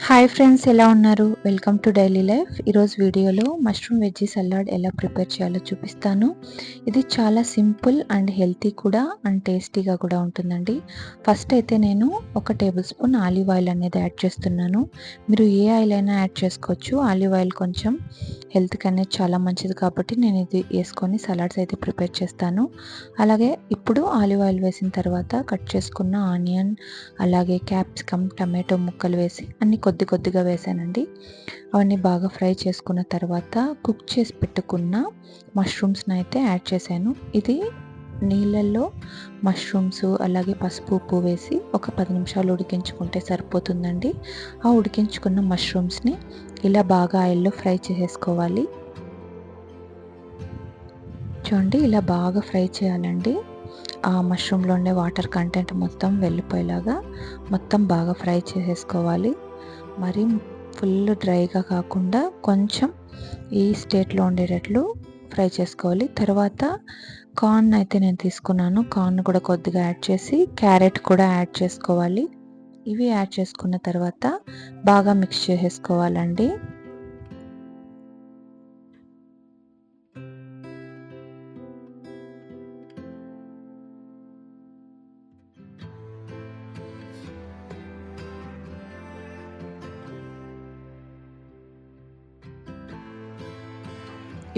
Hi friends, ఎలా ఉన్నారు? Welcome to daily life. ఈరోజు వీడియోలో మష్రూమ్ వెజ్జీ సలాడ్ ఎలా ప్రిపేర్ చేయాలో చూపిస్తాను. ఇది చాలా సింపుల్ అండ్ హెల్తీ కూడా అండ్ టేస్టీగా కూడా ఉంటుందండి. ఫస్ట్ అయితే నేను 1 టేబుల్ స్పూన్ ఆలివ్ ఆయిల్ అనేది యాడ్ చేస్తున్నాను. మీరు ఏ ఆయిల్ అయినా యాడ్ చేసుకోవచ్చు. ఆలివ్ ఆయిల్ కొంచెం హెల్త్కి అనేది చాలా మంచిది కాబట్టి నేను ఇది వేసుకొని సలాడ్స్ అయితే ప్రిపేర్ చేస్తాను. అలాగే ఇప్పుడు ఆలివ్ ఆయిల్ వేసిన తర్వాత కట్ చేసుకున్న ఆనియన్, అలాగే క్యాప్సికమ్, టమాటో ముక్కలు వేసి అన్ని కొద్దిగా వేసానండి. అవన్నీ బాగా ఫ్రై చేసుకున్న తర్వాత కుక్ చేసి పెట్టుకున్న మష్రూమ్స్ని అయితే యాడ్ చేశాను. ఇది నీళ్ళల్లో మష్రూమ్స్ అలాగే పసుపు, ఉప్పు వేసి ఒక 10 నిమిషాలు ఉడికించుకుంటే సరిపోతుందండి. ఆ ఉడికించుకున్న మష్రూమ్స్ని ఇలా బాగా ఆయిల్లో ఫ్రై చేసేసుకోవాలి. చూడండి, ఇలా బాగా ఫ్రై చేయాలండి. ఆ మష్రూమ్లో ఉండే వాటర్ కంటెంట్ మొత్తం వెళ్ళిపోయేలాగా మొత్తం బాగా ఫ్రై చేసేసుకోవాలి. మరి ఫుల్ డ్రైగా కాకుండా కొంచెం ఈ స్టేట్లో ఉండేటట్లు ఫ్రై చేసుకోవాలి. తర్వాత కార్న్ అయితే నేను తీసుకున్నాను. కార్న్ కూడా కొద్దిగా యాడ్ చేసి క్యారెట్ కూడా యాడ్ చేసుకోవాలి. ఇవి యాడ్ చేసుకున్న తర్వాత బాగా మిక్స్ చేసేసుకోవాలండి.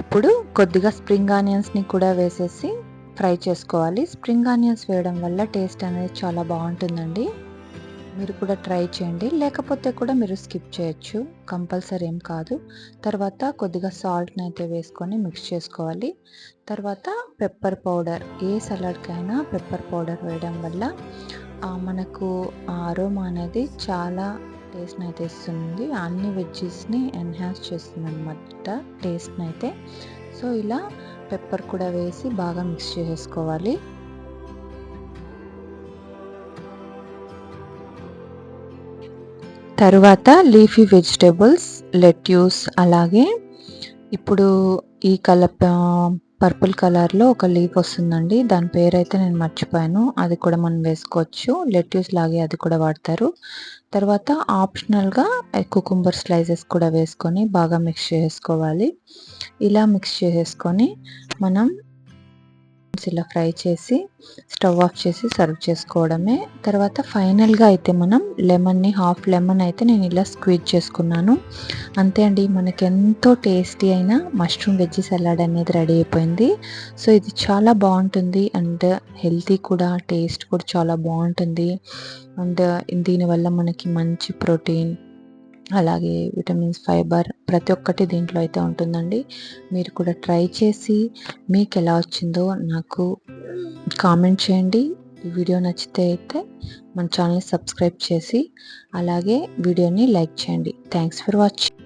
ఇప్పుడు కొద్దిగా స్ప్రింగ్ ఆనియన్స్ని కూడా వేసేసి ఫ్రై చేసుకోవాలి. స్ప్రింగ్ ఆనియన్స్ వేయడం వల్ల టేస్ట్ అనేది చాలా బాగుంటుందండి. మీరు కూడా ట్రై చేయండి, లేకపోతే కూడా మీరు స్కిప్ చేయొచ్చు, కంపల్సరీ ఏం కాదు. తర్వాత కొద్దిగా సాల్ట్ని అయితే వేసుకొని మిక్స్ చేసుకోవాలి. తర్వాత పెప్పర్ పౌడర్, ఏ సలాడ్కైనా పెప్పర్ పౌడర్ వేయడం వల్ల మనకు అరోమా అనేది చాలా టేస్ట్ని అయితే ఇస్తుంది. అన్ని వెజ్జెస్ని ఎన్హాన్స్ చేస్తుంది అనమాట టేస్ట్ని అయితే. సో ఇలా పెప్పర్ కూడా వేసి బాగా మిక్స్ చేసేసుకోవాలి. తరువాత లీఫీ వెజిటేబుల్స్, లెట్యూస్, అలాగే ఇప్పుడు ఈ పర్పుల్ కలర్లో ఒక లీఫ్ వస్తుందండి. దాని పేరైతే నేను మర్చిపోయాను. అది కూడా మనం వేసుకోవచ్చు. లెట్యూస్ లాగే అది కూడా వాడతారు. తర్వాత ఆప్షనల్గా కుకుంబర్ స్లైసెస్ కూడా వేసుకొని బాగా మిక్స్ చేసుకోవాలి. ఇలా మిక్స్ చేసేసుకొని మనం ఇలా ఫ్రై చేసి స్టవ్ ఆఫ్ చేసి సర్వ్ చేసుకోవడమే. తర్వాత ఫైనల్గా అయితే మనం లెమన్ని, హాఫ్ లెమన్ అయితే నేను ఇలా స్క్వీజ్ చేసుకున్నాను. అంతే అండి, మనకి ఎంతో టేస్టీ అయిన మష్రూమ్ వెజ్ సలాడ్ అనేది రెడీ అయిపోయింది. సో ఇది చాలా బాగుంటుంది అండ్ హెల్తీ కూడా, టేస్ట్ కూడా చాలా బాగుంటుంది. అండ్ దీనివల్ల మనకి మంచి ప్రోటీన్, అలాగే విటమిన్స్, ఫైబర్ ప్రతి ఒక్కటి దీంట్లో అయితే ఉంటుందండి. మీరు కూడా ట్రై చేసి మీకు ఎలా వచ్చిందో నాకు కామెంట్ చేయండి. ఈ వీడియో నచ్చితే అయితే మన ఛానల్ని సబ్స్క్రైబ్ చేసి అలాగే వీడియోని లైక్ చేయండి. Thanks for watching.